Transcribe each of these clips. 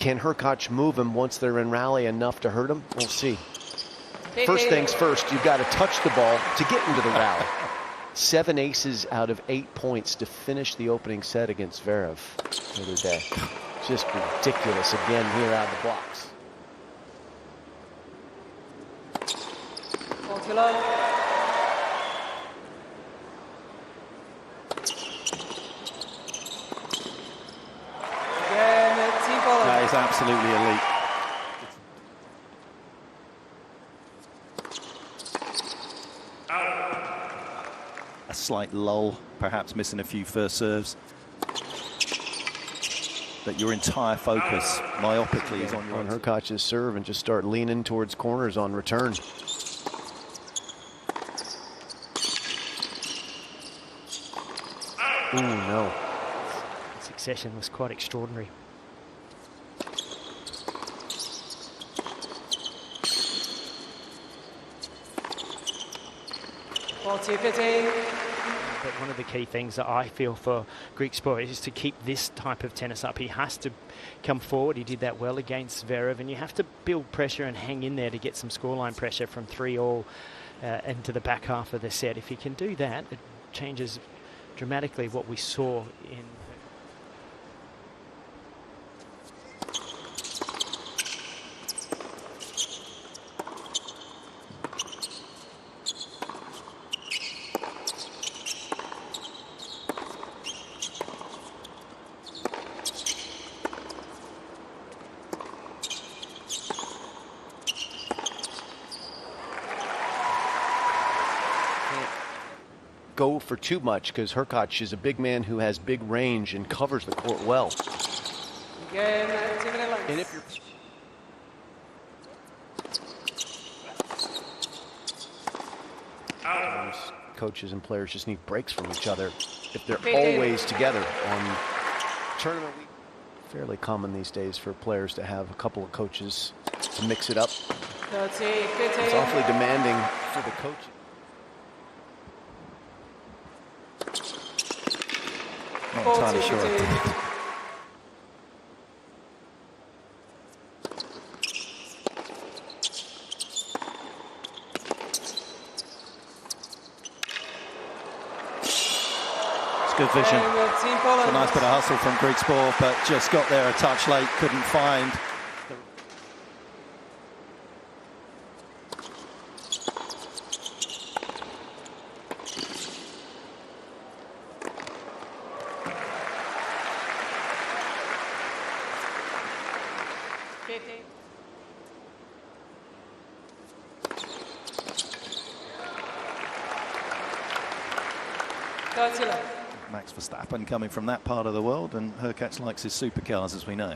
Can Hurkacz move him once they're in rally enough to hurt him? We'll see. First things first, you've got to touch the ball to get into the rally. 7 aces out of 8 points to finish the opening set against Zverev the other day. Just ridiculous again here out of the blocks. That is absolutely elite. A slight lull, perhaps missing a few first serves. But your entire focus, myopically, is on Hurkacz's serve and just start leaning towards corners on return. Ooh, no. Succession was quite extraordinary. But one of the key things that I feel for Griekspoor is to keep this type of tennis up. He has to come forward. He did that well against Zverev, and you have to build pressure and hang in there to get some scoreline pressure from 3-all into the back half of the set. If he can do that, it changes dramatically what we saw in. Go for too much because Hurkacz is a big man who has big range and covers the court well. And if you're coaches and players just need breaks from each other if they're always together on tournament week. Fairly common these days for players to have a couple of coaches to mix it up. It's awfully demanding for the coach. Not entirely sure. It's good vision. It's a nice bit of hustle from Griekspoor, but just got there a touch late, couldn't find. Max Verstappen coming from that part of the world, and Hurkacz likes his supercars, as we know.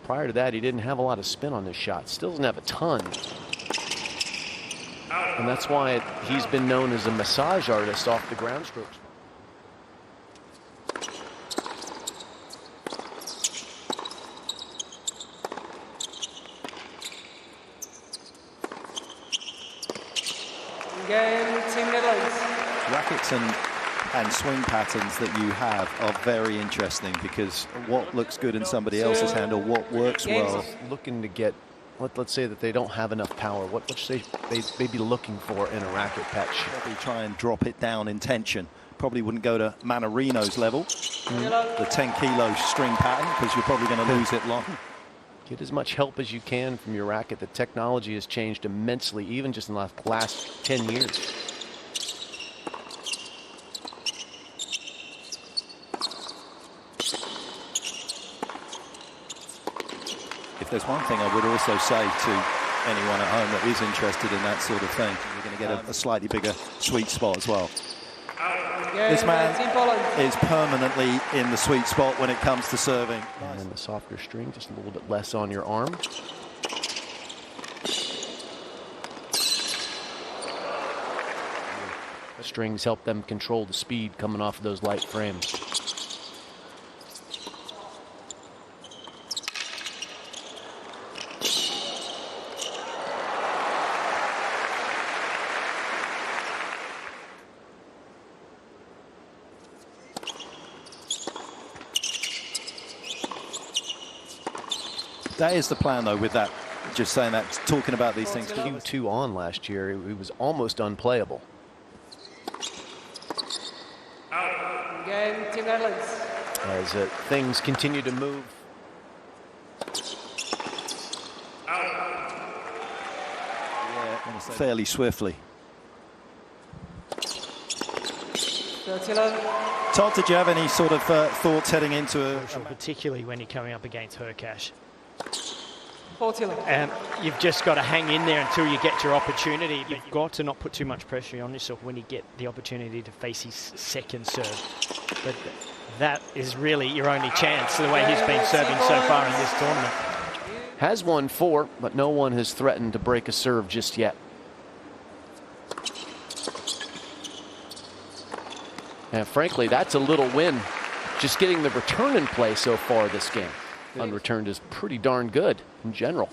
Prior to that, he didn't have a lot of spin on his shot. Still doesn't have a ton. And that's why he's been known as a massage artist off the ground strokes. Rackets and swing patterns that you have are very interesting, because what looks good in somebody else's hand or what works well. Looking to get, let's say that they don't have enough power. What should they be looking for in a racket patch? Probably try and drop it down in tension. Probably wouldn't go to Manarino's level, the 10-kilo string pattern, because you're probably going to lose it long. Get as much help as you can from your racket. The technology has changed immensely, even just in the last 10 years. If there's one thing I would also say to anyone at home that is interested in that sort of thing, you're going to get a slightly bigger sweet spot as well. This man is permanently in the sweet spot when it comes to serving. And then the softer string, just a little bit less on your arm. strings help them control the speed coming off of those light frames. That is the plan, though, with that. Just saying that, talking about these things. Q2 on last year, it was almost unplayable. Again, Team Netherlands. As things continue to move. Yeah, fairly swiftly. Todd, did you have any sort of thoughts heading into a... Particularly when you're coming up against Hurkacz. And you've just got to hang in there until you get your opportunity. You've got to not put too much pressure on yourself when you get the opportunity to face his second serve. But that is really your only chance, the way he's been serving so far in this tournament. Has won 4, but no one has threatened to break a serve just yet. And frankly, that's a little win. Just getting the return in play so far this game. Unreturned is pretty darn good in general.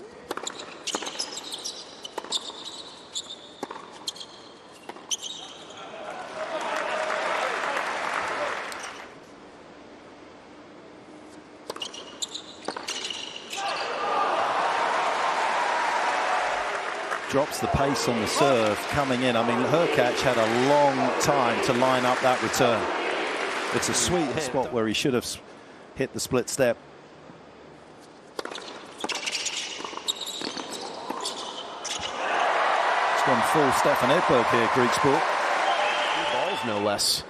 Drops the pace on the serve coming in. I mean, Hurkacz had a long time to line up that return. It's a sweet hit spot where he should have hit the split step. Gone full Stefan Edberg here, Griekspoor. 2 balls, no less,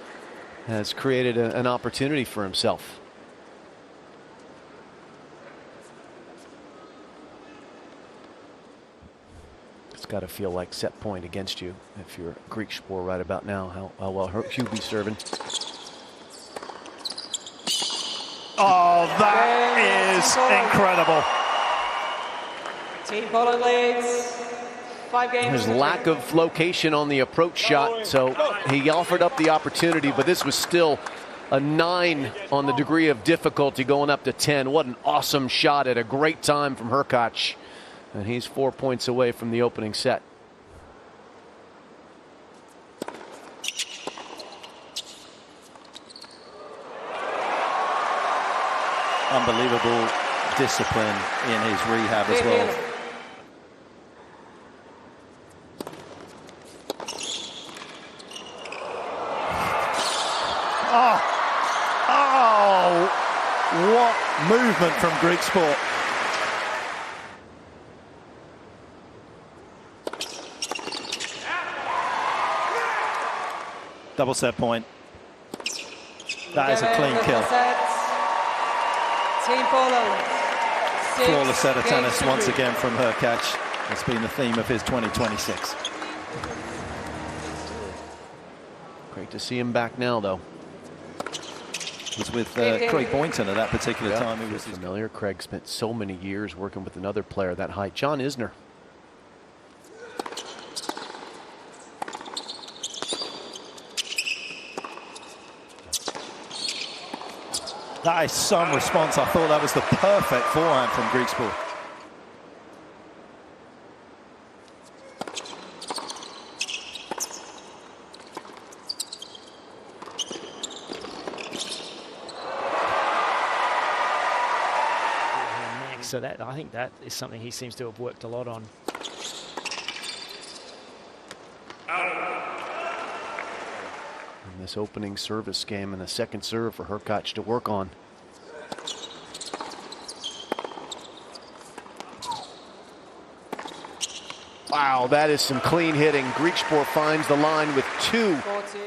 has created an opportunity for himself. It's got to feel like set point against you if you're Griekspoor right about now. How well Hubie's serving. Oh, that is incredible. Team Poland leads. 5 games. His lack of location on the approach shot, so he offered up the opportunity, but this was still a 9 on the degree of difficulty, going up to 10. What an awesome shot at a great time from Hurkacz, and he's 4 points away from the opening set. Unbelievable discipline in his rehab as well. Oh, what movement from Griekspoor. Double set point. That is a clean kill. Team Poland. Flawless set of tennis once again from Hurkacz. It's been the theme of his 2026. Great to see him back now, though. Was with Craig Boynton at that particular time. He was familiar. Craig spent so many years working with another player that height, John Isner. That is some response. I thought that was the perfect forehand from Griekspoor. So that, I think that is something he seems to have worked a lot on. In this opening service game and a second serve for Hurkacz to work on. Wow, that is some clean hitting. Griekspoor finds the line with 2. 40.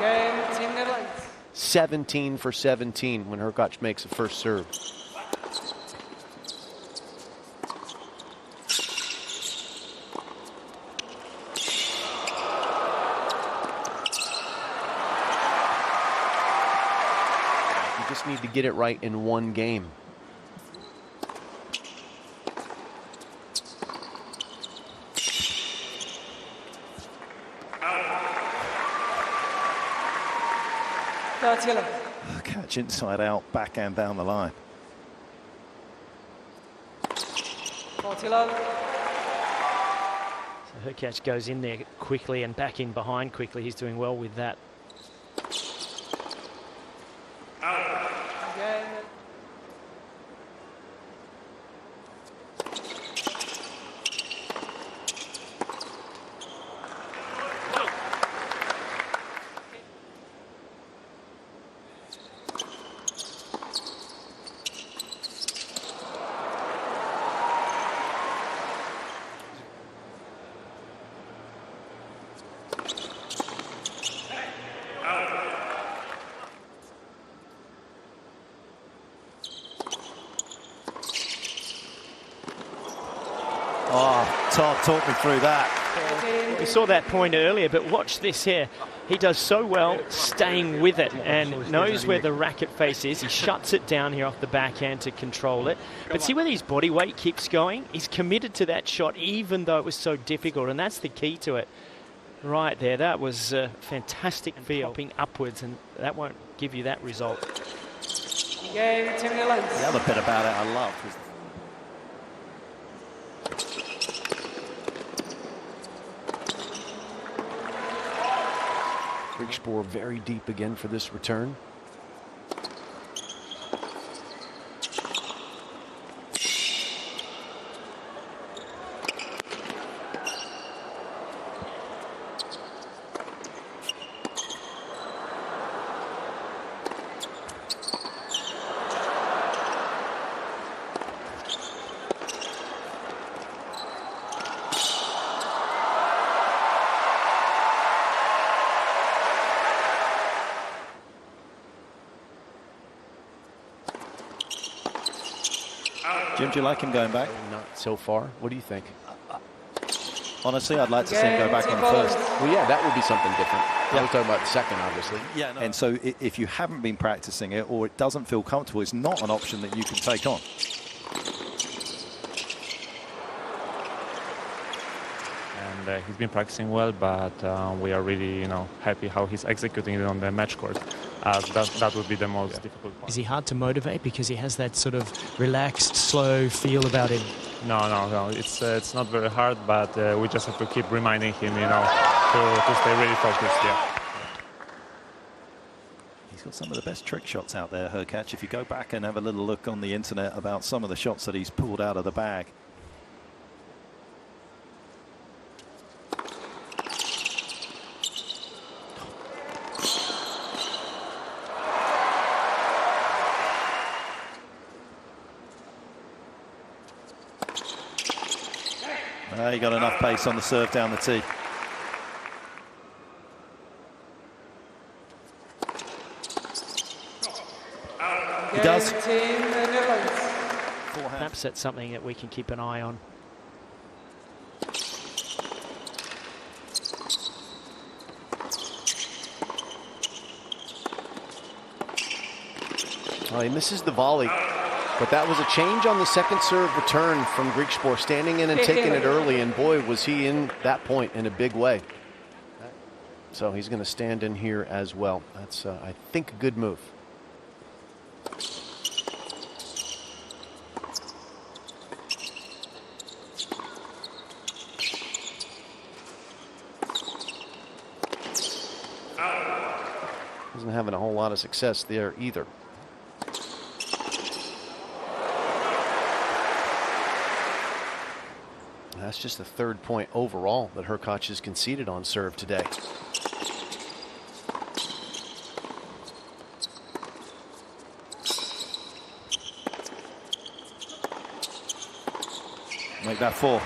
Game, Team Netherlands. 17 for 17 when Hurkacz makes a first serve. You just need to get it right in one game. Catch inside out, backhand down the line. 40 love. So Hurkacz goes in there quickly and back in behind quickly. He's doing well with that. Game. Oh, Todd, talk me through that. We saw that point earlier, but watch this here. He does so well staying with it and knows where the racket face is. He shuts it down here off the backhand to control it. But see where his body weight keeps going? He's committed to that shot even though it was so difficult, and that's the key to it. Right there, that was a fantastic feel. Popping upwards, and that won't give you that result. Game, 10 minute lengths. The other bit about it I loved was Griekspoor very deep again for this return. Jim, do you like him going back? Not so far. What do you think? Honestly, I'd like to see him go back on the first. Well, yeah, that would be something different. I was talking about the second, obviously. Yeah, no. And so if you haven't been practicing it or it doesn't feel comfortable, it's not an option that you can take on. And he's been practicing well, but we are really, happy how he's executing it on the match court. That would be the most difficult part. Is he hard to motivate because he has that sort of relaxed, slow feel about him? No. It's not very hard, but we just have to keep reminding him, to stay really focused. Yeah. He's got some of the best trick shots out there, Hurkacz. If you go back and have a little look on the internet about some of the shots that he's pulled out of the bag. He got enough pace on the serve down the tee. He does. Perhaps that's something that we can keep an eye on. He misses the volley. But that was a change on the second serve return from Griekspoor, standing in and taking it early, and boy, was he in that point in a big way. So he's going to stand in here as well. That's, I think, a good move. Isn't having a whole lot of success there either. That's just the third point overall that Hurkacz has conceded on serve today. Make that 4.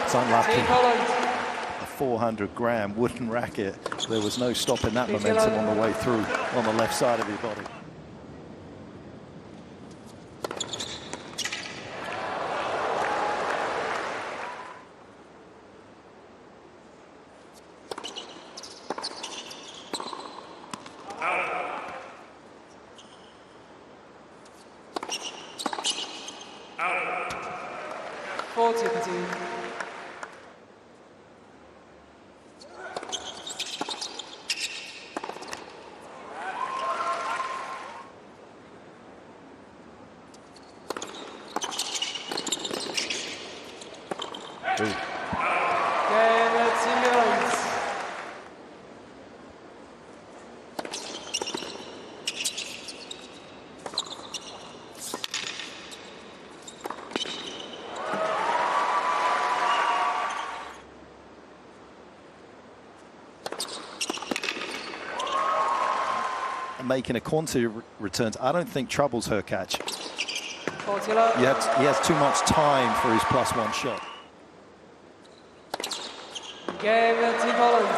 It's unlucky. A 400-gram wooden racket. There was no stopping that momentum on the way through on the left side of your body. 40-15. Making a quantity returns, I don't think troubles Hurkacz. 40 love. He has too much time for his +1 shot. Game, Team Holland.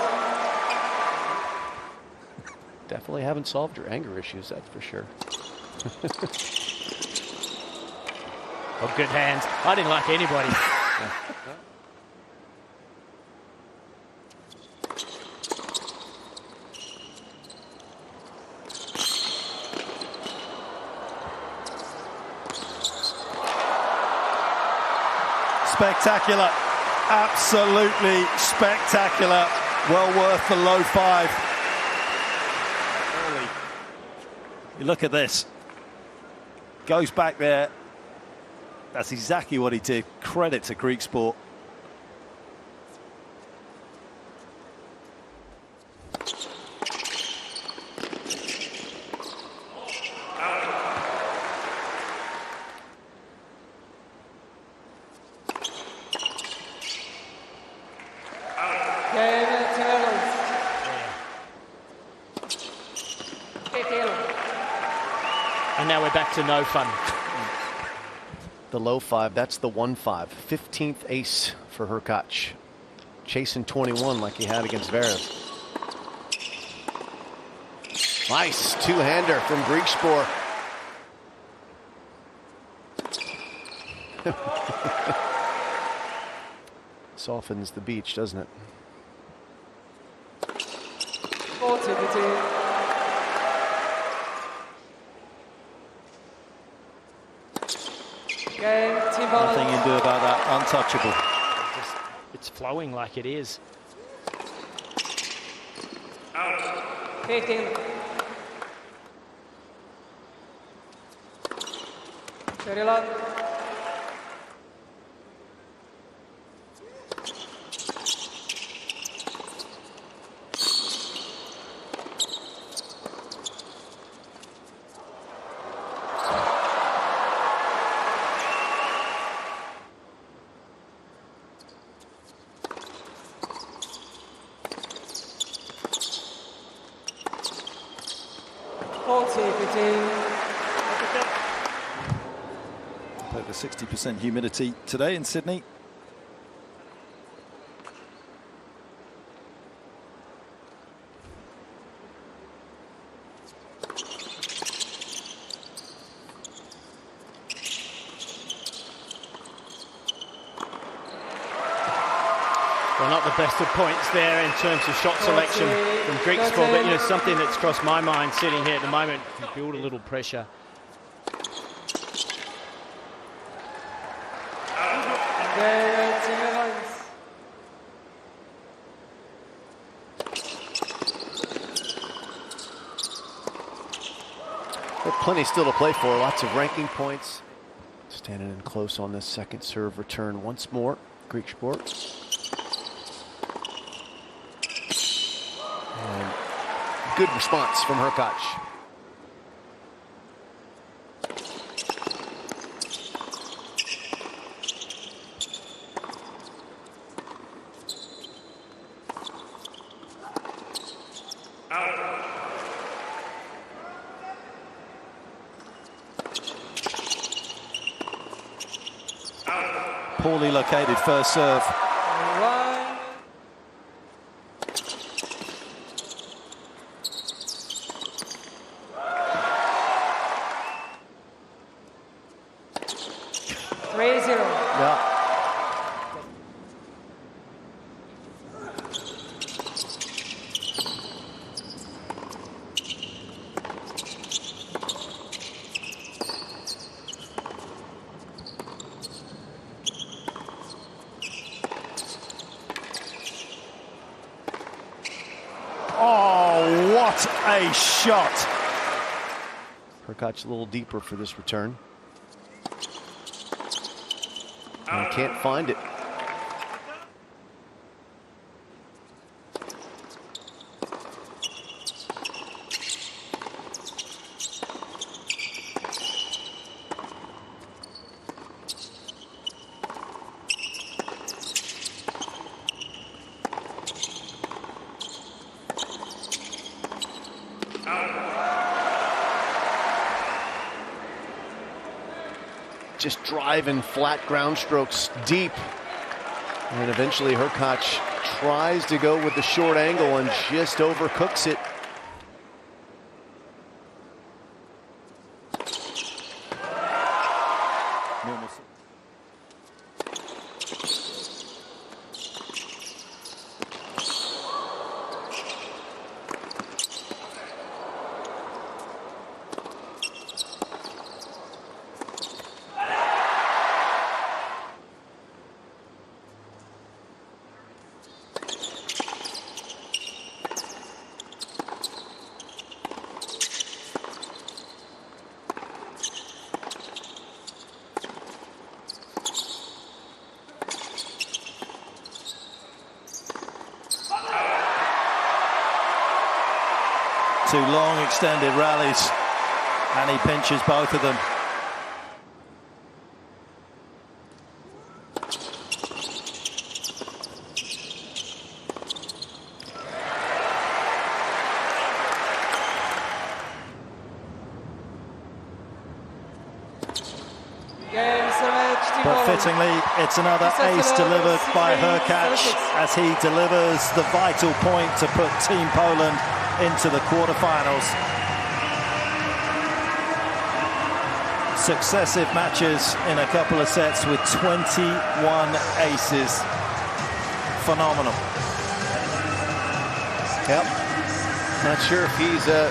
Definitely haven't solved your anger issues, that's for sure. Oh, good hands. I didn't like anybody. Spectacular, absolutely spectacular. Well worth the low 5. Early. You look at this. Goes back there. That's exactly what he did. Credit to Griekspoor. And now we're back to no fun. The low 5, that's the 1-5. 15th ace for Hurkacz. Chasing 21 like he had against Zverev. Nice two-hander from Griekspoor. Softens the beach, doesn't it? 40-15. Game, Team Holland. Nothing you can do about that. Untouchable. It's flowing like it is. 15. 30 love. Over 60% humidity today in Sydney. Well, not the best of points there in terms of shot selection from Griekspoor, but you know, something that's crossed my mind sitting here at the moment, to build a little pressure. Plenty still to play for, lots of ranking points. Standing in close on this second serve return once more, Griekspoor. And good response from Hurkacz. Poorly located first serve. One. Yeah. shot. Hurkacz a little deeper for this return. And can't find it. Just driving flat ground strokes deep. And eventually Hurkacz tries to go with the short angle and just overcooks it. Two long extended rallies, and he pinches both of them. But fittingly, it's another ace delivered by Hurkacz as he delivers the vital point to put Team Poland into the quarterfinals. Successive matches in a couple of sets with 21 aces. Phenomenal. Yep. Not sure if he's a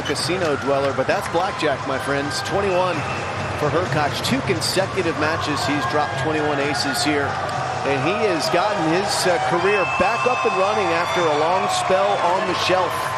casino dweller, but that's blackjack, my friends. 21 for Hurkacz. 2 consecutive matches he's dropped 21 aces here. And he has gotten his career back up and running after a long spell on the shelf.